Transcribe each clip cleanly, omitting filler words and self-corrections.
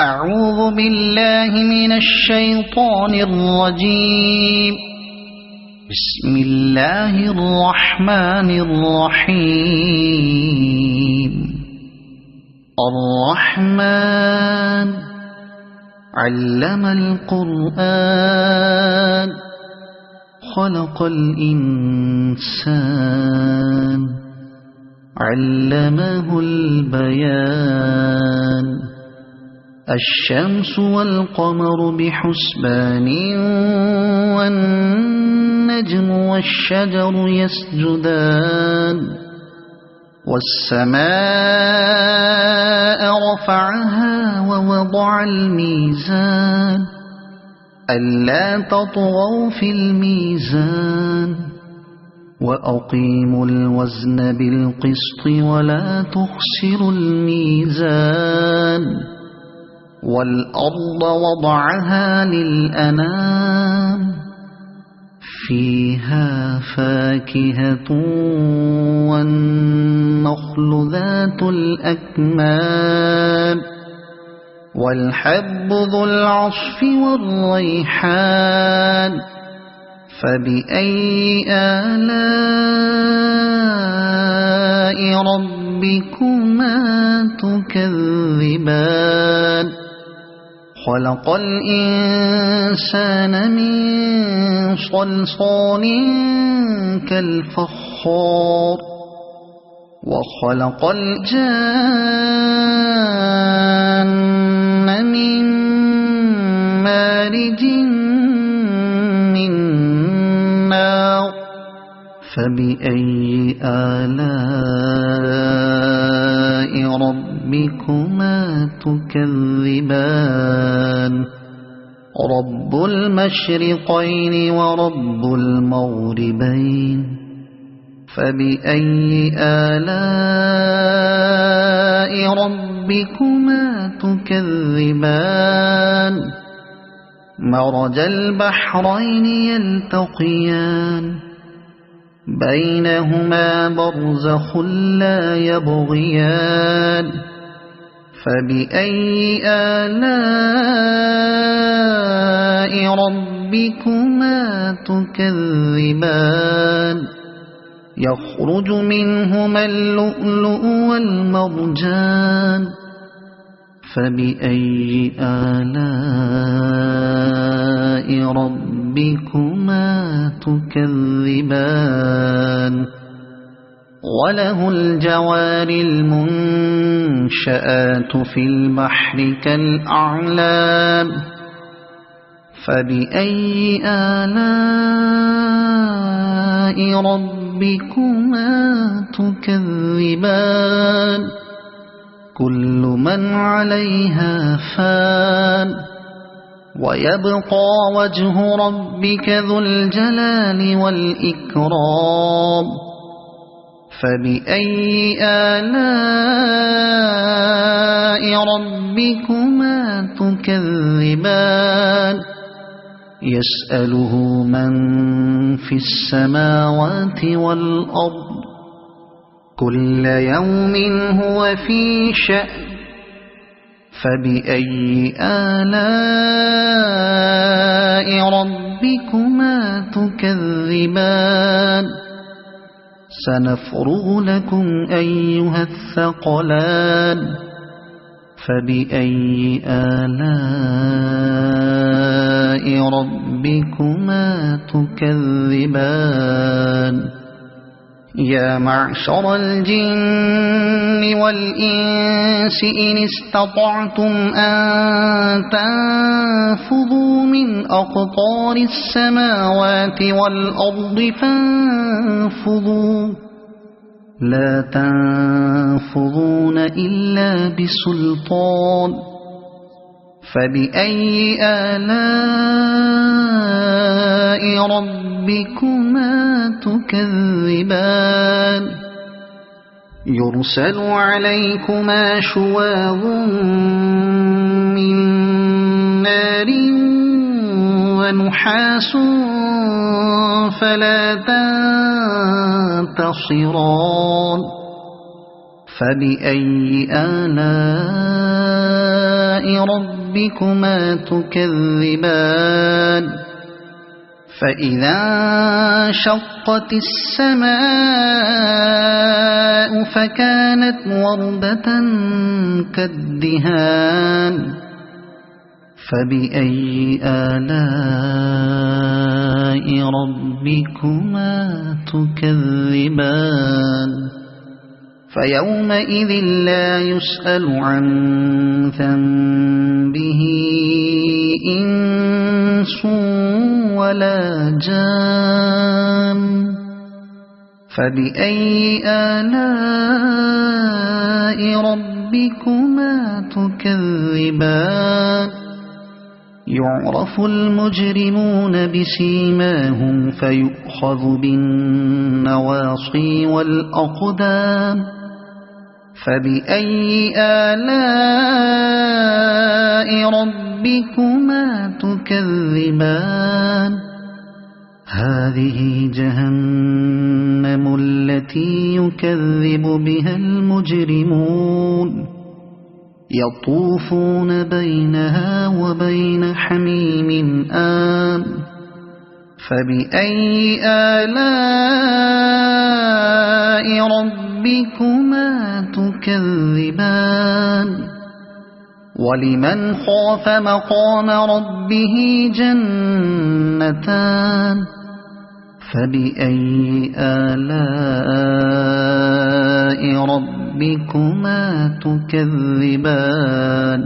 أعوذ بالله من الشيطان الرجيم. بسم الله الرحمن الرحيم. الرحمن علم القرآن خلق الإنسان علمه البيان. الشمس والقمر بحسبان والنجم والشجر يسجدان. والسماء رفعها ووضع الميزان ألا تطغوا في الميزان وأقيموا الوزن بالقسط ولا تخسروا الميزان. والأرض وضعها للأنام فيها فاكهة والنخل ذات الأكمام والحب ذو العصف والريحان. فبأي آلاء ربكما تكذبان. خلق الإنسان من صلصال كالفخار وخلق الجان من مارج من نار. فبأي آلاء ربكما تكذبان. رب المشرقين ورب المغربين. فبأي آلاء ربكما تكذبان. مرج البحرين يلتقيان بينهما برزخ لا يبغيان. فبأي آلاء ربكما تكذبان. يخرج منهما اللؤلؤ والمرجان. فبأي آلاء ربكما تكذبان. وله الجوار المنشآت في البحر كالأعلام. فبأي آلاء ربكما تكذبان. كل من عليها فان ويبقى وجه ربك ذو الجلال والإكرام. فبأي آلاء ربكما تكذبان. يسأله من في السماوات والأرض كل يوم هو في شأن. فبأي آلاء ربكما تكذبان. سنفرغ لكم أيها الثقلان. فبأي آلاء ربكما تكذبان. يا معشر الجن والإنس إن استطعتم أن تنفذوا من أقطار السماوات والأرض فانفذوا لا تنفذون إلا بسلطان. فبأي آلاء ربكما تكذبان. يرسل عليكما شواظ من نار ونحاس فلا تنتصران. فبأي آلاء ربكما تكذبان فإذا انشقت السماء فكانت وردة كالدهان فبأي آلاء ربكما تكذبان فيومئذ لا يسأل عن ذنبه إنس ولا جان فبأي آلاء ربكما تكذبان يعرف المجرمون بسيماهم فيؤخذ بالنواصي والأقدام فبأي آلاء ربكما تكذبان هذه جهنم التي يكذب بها المجرمون يطوفون بينها وبين حميم آن فبأي آلاء ربكما تكذبان ولمن خاف مقام ربه جنتان فبأي آلاء ربكما تكذبان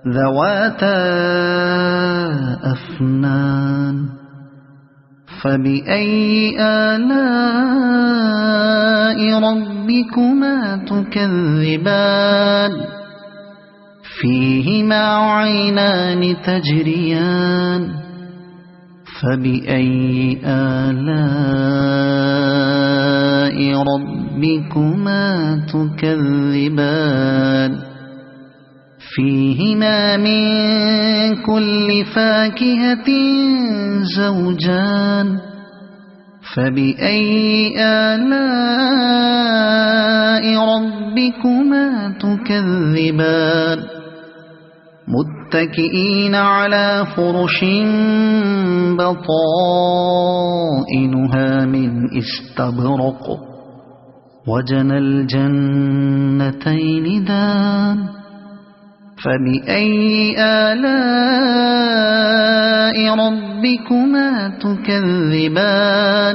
ذواتا أفنان فبأي آلاء ربكما تكذبان فيهما عينان تجريان فبأي آلاء ربكما تكذبان فيهما من كل فاكهة زوجان فبأي آلاء ربكما تكذبان متكئين على فرش بطائنها من استبرق وجنى الجنتين دان فبأي آلاء ربكما تكذبان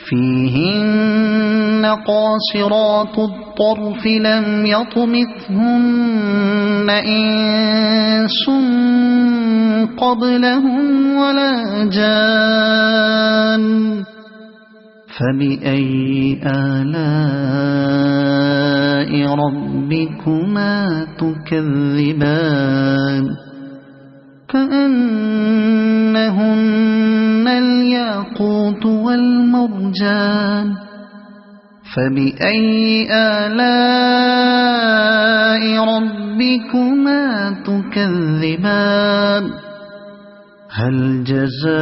فيهن قاصرات الطرف لم يطمثهن إنس قبلهم ولا جان فبأي آلاء ربكما تكذبان كأنهن الياقوت والمرجان فبأي آلاء ربكما تكذبان هل جزاء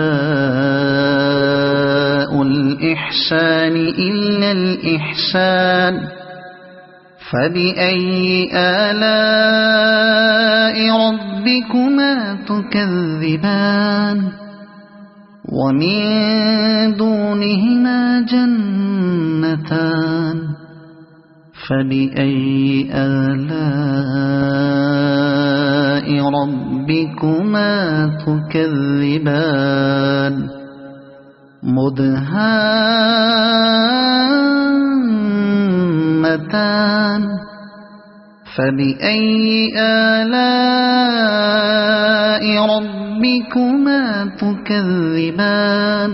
الإحسان إلا الإحسان فبأي آلاء ربكما تكذبان ومن دونهما جنتان فبأي آلاء ربكما تكذبان مدهامتان فبأي آلاء ربكما تكذبان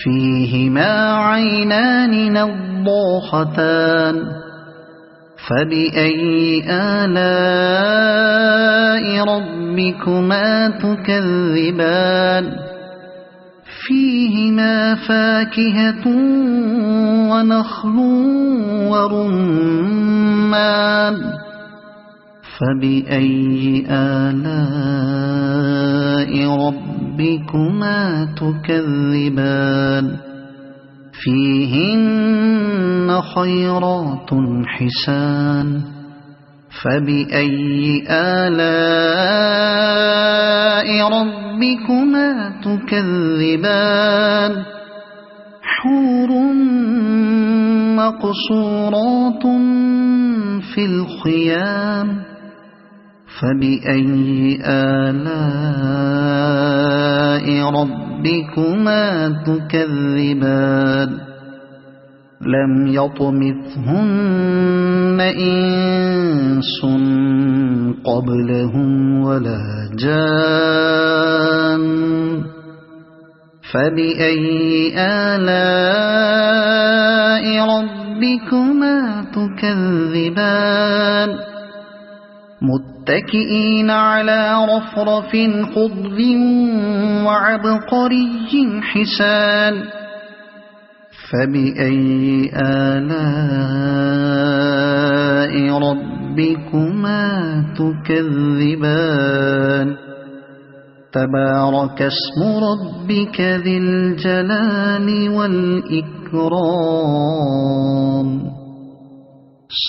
فيهما عينان نضاختان فبأي آلاء ربكما تكذبان فيهما فاكهة ونخل ورمان فبأي آلاء ربكما تكذبان فيهن خيرات حسان فبأي آلاء ربكما تكذبان حور مقصورات في الخيام فبأي آلاء ربكما تكذبان لم يطمثهن إنس قبلهم ولا جان فبأي آلاء ربكما تكذبان متكئين على رفرف خضر وعبقري حسان فبأي آلاء ربكما تكذبان تبارك اسم ربك ذي الجلال والإكرام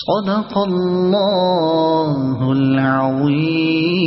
صدق الله العظيم.